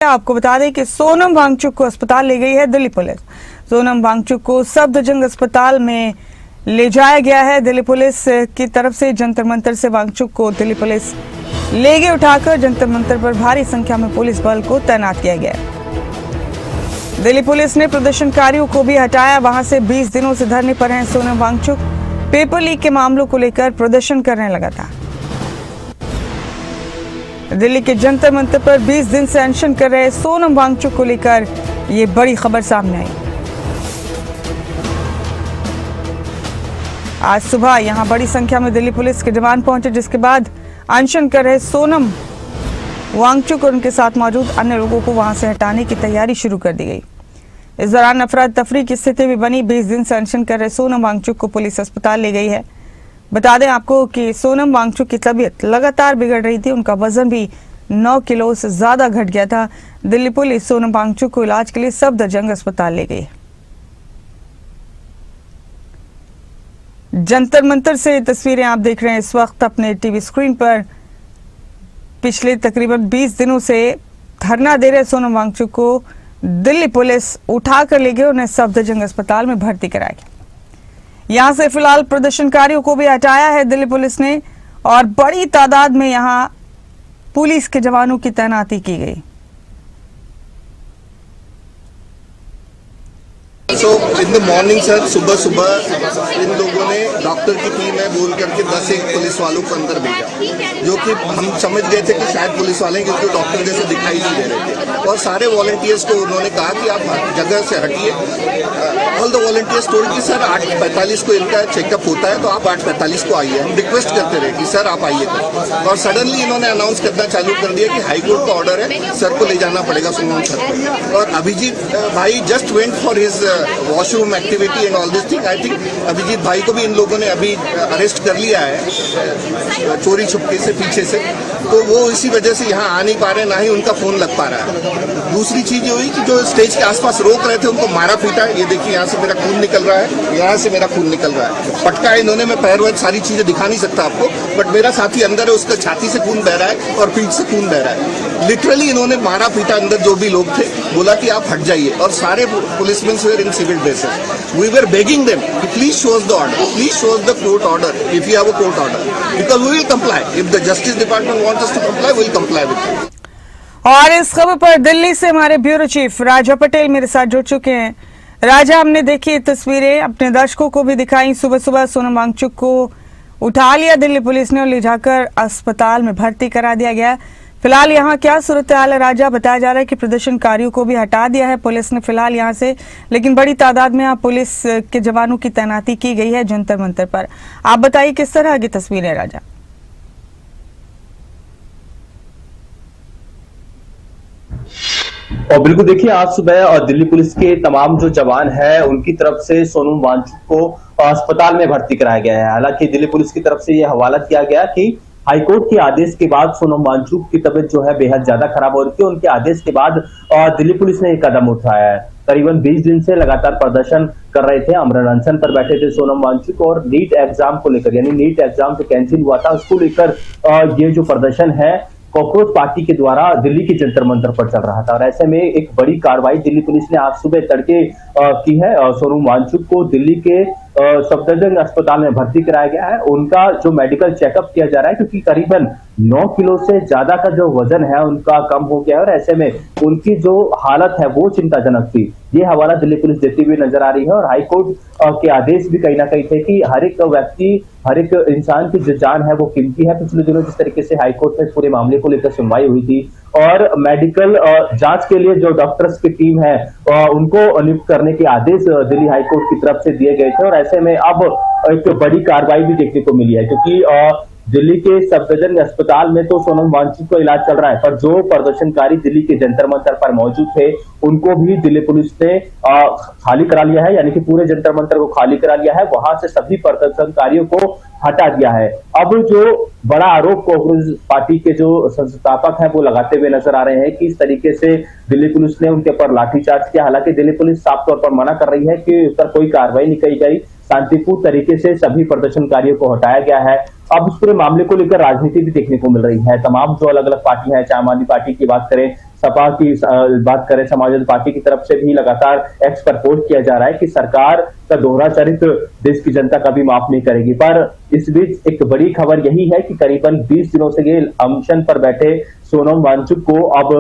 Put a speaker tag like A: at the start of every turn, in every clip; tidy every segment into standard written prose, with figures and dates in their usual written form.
A: आपको बता दें कि सोनम वांगचुक को अस्पताल ले गई है दिल्ली पुलिस। सोनम वांगचुक को सफदरजंग अस्पताल में ले जाया गया है। दिल्ली पुलिस की तरफ से जंतर मंतर से वांगचुक को दिल्ली पुलिस ले गई उठाकर। जंतर मंतर पर भारी संख्या में पुलिस बल को तैनात किया गया है। दिल्ली पुलिस ने प्रदर्शनकारियों को भी हटाया। वहां से 20 दिनों से धरने पर हैं सोनम वांगचुक। पेपर लीक के मामलों को लेकर प्रदर्शन करने लगा था। दिल्ली के जंतर मंतर पर 20 दिन से अनशन कर रहे सोनम वांगचुक को लेकर ये बड़ी खबर सामने आई। आज सुबह यहां बड़ी संख्या में दिल्ली पुलिस के जवान पहुंचे, जिसके बाद अनशन कर रहे सोनम वांगचुक और उनके साथ मौजूद अन्य लोगों को वहां से हटाने की तैयारी शुरू कर दी गई। इस दौरान अफरा तफरी की स्थिति भी बनी। 20 दिन से अनशन कर रहे सोनम वांगचुक को पुलिस अस्पताल ले गई है। बता दें आपको कि सोनम वांगचुक की तबीयत लगातार बिगड़ रही थी। उनका वजन भी 9 किलो से ज्यादा घट गया था। दिल्ली पुलिस सोनम वांगचुक को इलाज के लिए सफदरजंग अस्पताल ले गई। जंतर मंतर से तस्वीरें आप देख रहे हैं इस वक्त अपने टीवी स्क्रीन पर। पिछले तकरीबन 20 दिनों से धरना दे रहे सोनम वांगचुक को दिल्ली पुलिस उठाकर ले गई। उन्हें सफदरजंग अस्पताल में भर्ती कराया गया। यहां से फिलहाल प्रदर्शनकारियों को भी हटाया है दिल्ली पुलिस ने और बड़ी तादाद में यहां पुलिस के जवानों की तैनाती की गई।
B: सो इन द मॉर्निंग सर, सुबह सुबह इन लोगों ने डॉक्टर की टीम है बोल करके 10 एक पुलिस वालों को अंदर भेजा, जो कि हम समझ गए थे कि शायद पुलिस वाले क्योंकि डॉक्टर जैसे दिखाई नहीं दे रहे थे। और सारे वॉलंटियर्स को उन्होंने कहा कि आप जगह से हटिए। ऑल द वॉलंटियर्स टोल्ड कि सर 8:45 को इनका चेकअप होता है, तो आप 8:45 को आइए। हम रिक्वेस्ट करते रहे कि सर आप आइए। और सडनली इन्होंने अनाउंस करना चालू कर दिया कि हाईकोर्ट का ऑर्डर है, सर को ले जाना पड़ेगा सोनम सर को। और अभिजीत भाई just went for his washroom activity and all this thing. I think Abhijit भाई को भी इन लोगों ने अभी अरेस्ट कर लिया है चोरी छुपके से पीछे से, तो वो इसी वजह से यहाँ आ नहीं पा रहे, ना ही उनका फोन लग पा रहा है। दूसरी चीज ये हुई कि जो स्टेज के आसपास रोक रहे थे उनको मारा पीटा। ये देखिए यहाँ से मेरा खून निकल रहा है, यहाँ से मेरा खून निकल रहा है। पटका है इन्होंने, मैं पैर वैर सारी चीजें दिखा नहीं सकता आपको, बट मेरा साथी अंदर है, उसका छाती से खून बह रहा है और पीठ से खून बह रहा है। लिटरली इन्होंने मारा पीटा अंदर जो भी लोग थे, बोला कि आप हट जाइए। और सारे policemen were in civil dresses. We were begging them कि please show us the order, please show us the court order if you have a court order, because we will comply. If the justice department wants us to comply, we will comply with it.
A: और इस खबर पर दिल्ली से हमारे bureau chief राजा पटेल मेरे साथ जुड़ चुके हैं। राजा, हमने देखी तस्वीरें, अपने दर्शकों को भी दिखाई। सुबह सुबह सोनम वांगचुक को उठा लिया दिल्ली पुलिस ने और ले जाकर अस्पताल में भर्ती करा दिया गया। फिलहाल यहाँ क्या सूरत हाल है राजा? बताया जा रहा है कि प्रदर्शनकारियों को भी हटा दिया है पुलिस ने फिलहाल यहाँ से, लेकिन बड़ी तादाद में यहाँ पुलिस के जवानों की तैनाती की गई है जंतर मंतर पर। आप बताइए किस तरह की तस्वीरें राजा?
C: और बिल्कुल देखिए, आज सुबह और दिल्ली पुलिस के तमाम जो जवान हैं उनकी तरफ से सोनम वांगचुक को अस्पताल में भर्ती कराया गया है। हालांकि दिल्ली पुलिस की तरफ से यह हवाला किया गया कि हाईकोर्ट के आदेश के बाद सोनम वांगचुक की तबीयत जो है बेहद ज्यादा खराब हो रही थी। उनके आदेश के बाद दिल्ली पुलिस ने एक कदम उठाया है। करीबन 20 दिन से लगातार प्रदर्शन कर रहे थे, आमरण अनशन पर बैठे थे सोनम वांगचुक, और नीट एग्जाम को लेकर, यानी नीट एग्जाम जो कैंसिल हुआ था उसको लेकर ये जो प्रदर्शन है कॉकरोच पार्टी के द्वारा दिल्ली के जंतर मंतर पर चल रहा था। और ऐसे में एक बड़ी कार्रवाई दिल्ली पुलिस ने आज सुबह तड़के की है। सोनम वांगचुक को दिल्ली के सफदरजंग अस्पताल में भर्ती कराया गया है। उनका जो मेडिकल चेकअप किया जा रहा है, क्योंकि करीबन 9 किलो से ज्यादा का जो वजन है उनका कम हो गया है और ऐसे में उनकी जो हालत है वो चिंताजनक थी। ये हवाला दिल्ली पुलिस देती हुई नजर आ रही है। और हाईकोर्ट के आदेश भी कहीं ना कहीं थे कि हर एक व्यक्ति, हर एक इंसान की जो जान है वो कीमती है। पिछले दिनों जिस तरीके से हाईकोर्ट में पूरे मामले को लेकर सुनवाई हुई थी और मेडिकल जांच के लिए जो डॉक्टर्स की टीम है उनको नियुक्त करने के आदेश दिल्ली हाईकोर्ट की तरफ से दिए गए थे। और ऐसे में अब एक बड़ी कार्रवाई भी देखने को मिली है, क्योंकि दिल्ली के सफदरजंग अस्पताल में तो सोनम वांगचुक का इलाज चल रहा है, पर जो प्रदर्शनकारी दिल्ली के जंतर मंतर पर मौजूद थे उनको भी दिल्ली पुलिस ने खाली करा लिया है, यानी कि पूरे जंतर मंतर को खाली करा लिया है। वहां से सभी प्रदर्शनकारियों को हटा दिया है। अब जो बड़ा आरोप कांग्रेस पार्टी के जो संस्थापक हैं वो लगाते हुए नजर आ रहे हैं कि इस तरीके से दिल्ली पुलिस ने उनके ऊपर लाठीचार्ज किया। हालांकि दिल्ली पुलिस साफ तौर पर मना कर रही है कि उस पर कोई कार्रवाई नहीं की गई, शांतिपूर्ण तरीके से सभी प्रदर्शनकारियों को हटाया गया है। अब इस पूरे मामले को लेकर राजनीति भी देखने को मिल रही है। तमाम जो अलग अलग पार्टियां हैं, चाहे आम आदमी पार्टी की बात करें सपा की बात करें, समाजवादी पार्टी की तरफ से भी लगातार एक्स पर पोस्ट किया जा रहा है कि सरकार का दोहरा चरित्र देश की जनता कभी माफ नहीं करेगी। पर इस बीच एक बड़ी खबर यही है कि करीबन 20 दिनों से ये अनशन पर बैठे सोनम वांगचुक को अब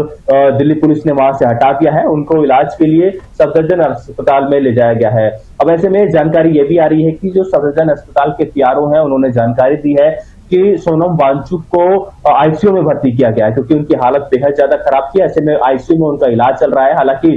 C: दिल्ली पुलिस ने वहां से हटा दिया है। उनको इलाज के लिए सफदरजंग अस्पताल में ले जाया गया है। अब ऐसे में जानकारी ये भी आ रही है कि जो सफदरजंग अस्पताल के पीआरओ हैं, उन्होंने जानकारी दी है कि सोनम वांगचुक को आईसीयू में भर्ती किया गया है, क्योंकि उनकी हालत बेहद ज्यादा खराब थी। ऐसे में आईसीयू में उनका इलाज चल रहा है। हालांकि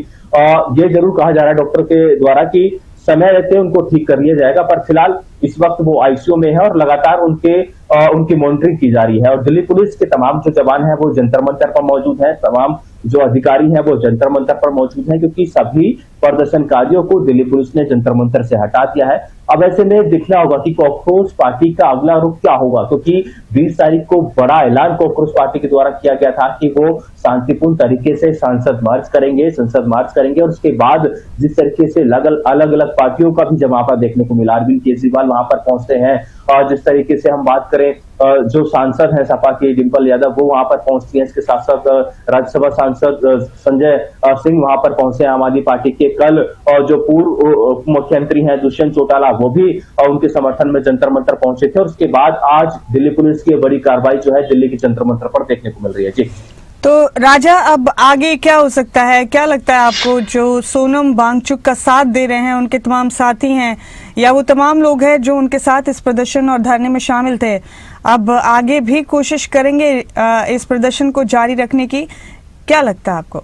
C: ये जरूर कहा जा रहा है डॉक्टर के द्वारा कि समय रहते उनको ठीक कर लिया जाएगा, पर फिलहाल इस वक्त वो आईसीयू में है और लगातार उनकी मॉनिटरिंग की जा रही है। और दिल्ली पुलिस के तमाम जो जवान हैं वो जंतर मंतर पर मौजूद हैं, तमाम जो अधिकारी हैं वो जंतर मंतर पर मौजूद हैं, क्योंकि सभी प्रदर्शनकारियों को दिल्ली पुलिस ने जंतर मंतर से हटा दिया है। अब ऐसे में देखना होगा कि कॉकरोच पार्टी का अगला रुख क्या होगा, क्योंकि 20 तारीख को बड़ा ऐलान कॉकरोच पार्टी के द्वारा किया गया था कि वो शांतिपूर्ण तरीके से संसद मार्च करेंगे और उसके बाद जिस तरीके से अलग अलग पार्टियों का भी जमावड़ा देखने को मिला, अरविंद केजरीवाल वहां पर पहुंचते हैं और जिस तरीके से हम बात करें जो सांसद है सपा की डिंपल यादव वो वहां पर पहुंचती है, इसके साथ साथ राज्यसभा सांसद संजय सिंह वहां पर पहुंचे आम आदमी पार्टी के। कल जो पूर्व मुख्यमंत्री हैं दुष्यंत चौटाला वो भी उनके समर्थन में जंतर मंतर पहुंचे थे। और उसके बाद आज दिल्ली पुलिस की बड़ी कार्रवाई जो है दिल्ली के जंतर मंतर पर देखने को मिल रही है। जी
A: तो राजा, अब आगे क्या हो सकता है? क्या लगता है आपको, जो सोनम वांगचुक का साथ दे रहे हैं उनके तमाम साथी हैं या वो तमाम लोग हैं जो उनके साथ इस प्रदर्शन और धरने में शामिल थे, अब आगे भी कोशिश करेंगे इस प्रदर्शन को जारी रखने की? क्या लगता है आपको?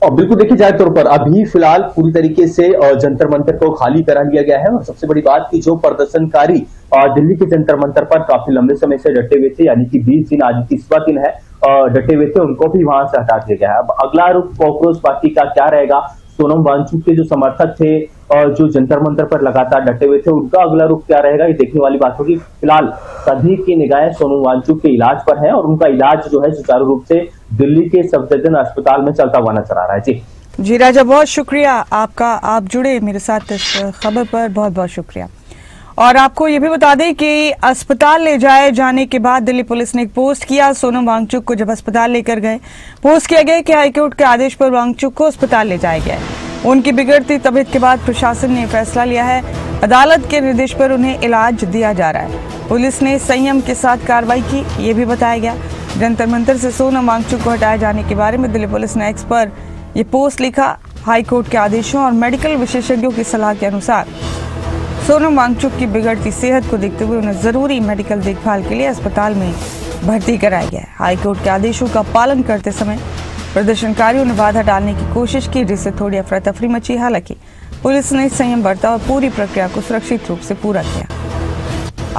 C: और बिल्कुल देखी जाए तौर पर अभी फिलहाल पूरी तरीके से जंतर मंतर को खाली करा लिया गया है। और सबसे बड़ी बात की जो प्रदर्शनकारी दिल्ली के जंतर मंतर पर काफी लंबे समय से डटे हुए थे, यानी कि 20 दिन, आज 30वां दिन है, डटे हुए थे, उनको भी वहां से हटा दिया गया है। अब अगला रुख कॉकरोच पार्टी का क्या रहेगा? सोनम वांगचुक के जो समर्थक थे और जो जंतर मंतर पर लगातार डटे हुए थे, उनका अगला रुख क्या रहेगा, ये देखने वाली बात होगी। फिलहाल सभी की निगाहें सोनम वांगचुक के इलाज पर है और उनका इलाज जो है सुचारू रूप से दिल्ली के सफदरजंग अस्पताल में चलता हुआ नजर आ रहा है।
A: जी राजा, बहुत शुक्रिया आपका, आप जुड़े मेरे साथ इस खबर पर, बहुत बहुत शुक्रिया। और आपको ये भी बता दें कि अस्पताल ले जाने के बाद दिल्ली पुलिस ने एक पोस्ट किया। सोनम वांगचुक को जब अस्पताल लेकर गए, पोस्ट किया गया कि हाईकोर्ट के आदेश पर वांगचुक को अस्पताल ले जाया गया है। उनकी बिगड़ती तबीयत के बाद प्रशासन ने फैसला लिया है, अदालत के निर्देश पर उन्हें इलाज दिया जा रहा है। पुलिस ने संयम के साथ कार्रवाई की, ये भी बताया गया। जंतर मंतर से सोनम वांगचुक को हटाए जाने के बारे में दिल्ली पुलिस ने एक्स पर ये पोस्ट लिखा। हाईकोर्ट के आदेशों और मेडिकल विशेषज्ञों की सलाह के अनुसार सोनम वांगचुक की बिगड़ती सेहत को देखते हुए उन्हें जरूरी मेडिकल देखभाल के लिए अस्पताल में भर्ती कराया गया है। हाईकोर्ट के आदेशों का पालन करते समय प्रदर्शनकारियों ने बाधा डालने की कोशिश की, जिससे थोड़ी अफरा तफरी मची। हालांकि पुलिस ने संयम बरता और पूरी प्रक्रिया को सुरक्षित रूप से पूरा किया।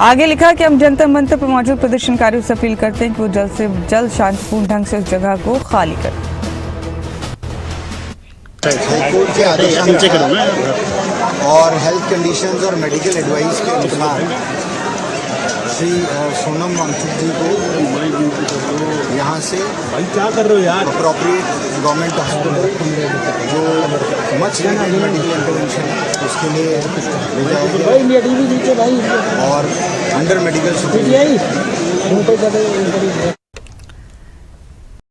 A: आगे लिखा कि हम जंतर मंतर पर मौजूद प्रदर्शनकारियों से अपील करते हैं कि वो जल्द से जल्द शांतिपूर्ण ढंग से उस जगह को खाली करें।
D: हाईकोर्ट के आदेश और हेल्थ कंडीशंस और मेडिकल एडवाइस के अनुसार श्री सोनम वांगचुक जी को यहाँ से क्या कर रहे हो यार अप्रोप्रिएट गवर्नमेंट हॉस्पिटल जो मच नीडेड मेडिकल इंटरवेंशन उसके लिए ले जाया गया और अंडर मेडिकल